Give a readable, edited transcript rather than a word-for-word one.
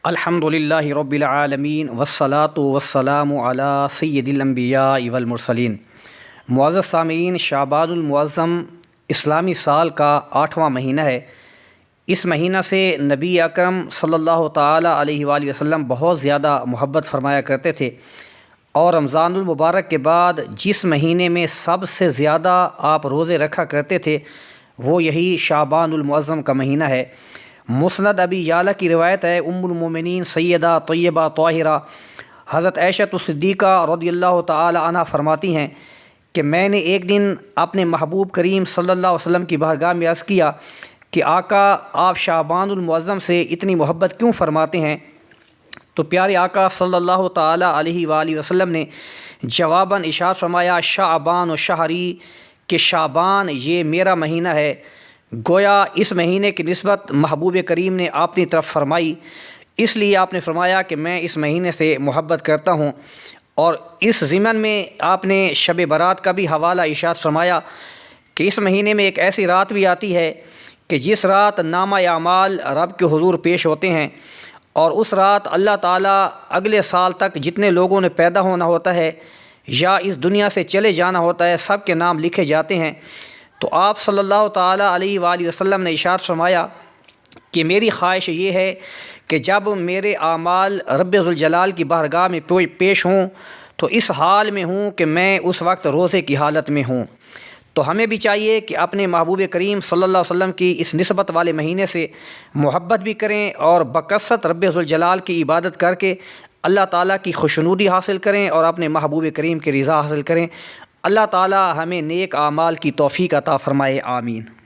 الحمدللہ رب العالمین والصلاة والسلام علی سید الانبیاء والمرسلین۔ معزز سامعین، شعبان المعظم اسلامی سال کا 8واں مہینہ ہے۔ اس مہینہ سے نبی اکرم صلی اللہ تعالیٰ علیہ وآلہ وسلم بہت زیادہ محبت فرمایا کرتے تھے، اور رمضان المبارک کے بعد جس مہینے میں سب سے زیادہ آپ روزے رکھا کرتے تھے وہ یہی شعبان المعظم کا مہینہ ہے۔ مسند ابی یعلا کی روایت ہے، ام المومنین سیدہ طیبہ طاہرہ حضرت عائشہ صدیقہ رضی اللہ تعالی عنہ فرماتی ہیں کہ میں نے ایک دن اپنے محبوب کریم صلی اللہ علیہ وسلم کی بارگاہ میں عرض کیا کہ آقا، آپ شعبان المعظم سے اتنی محبت کیوں فرماتے ہیں؟ تو پیارے آقا صلی اللہ تعالی علیہ وآلہ وسلم نے جواباً ارشاد فرمایا، شعبان و شہری، کہ شعبان یہ میرا مہینہ ہے۔ گویا اس مہینے کی نسبت محبوب کریم نے اپنی طرف فرمائی، اس لیے آپ نے فرمایا کہ میں اس مہینے سے محبت کرتا ہوں۔ اور اس ضمن میں آپ نے شب برات کا بھی حوالہ ارشاد فرمایا کہ اس مہینے میں ایک ایسی رات بھی آتی ہے کہ جس رات نامہ اعمال رب کے حضور پیش ہوتے ہیں، اور اس رات اللہ تعالیٰ اگلے سال تک جتنے لوگوں نے پیدا ہونا ہوتا ہے یا اس دنیا سے چلے جانا ہوتا ہے، سب کے نام لکھے جاتے ہیں۔ تو آپ صلی اللہ تعالیٰ علیہ وآلہ وسلم نے ارشاد فرمایا کہ میری خواہش یہ ہے کہ جب میرے اعمال رب ذوالجلال کی بارگاہ میں پیش ہوں تو اس حال میں ہوں کہ میں اس وقت روزے کی حالت میں ہوں۔ تو ہمیں بھی چاہیے کہ اپنے محبوب کریم صلی اللہ علیہ وسلم کی اس نسبت والے مہینے سے محبت بھی کریں، اور بکثرت رب ذوالجلال کی عبادت کر کے اللہ تعالیٰ کی خوشنودی حاصل کریں اور اپنے محبوب کریم کی رضا حاصل کریں۔ اللہ تعالیٰ ہمیں نیک اعمال کی توفیق عطا فرمائے، آمین۔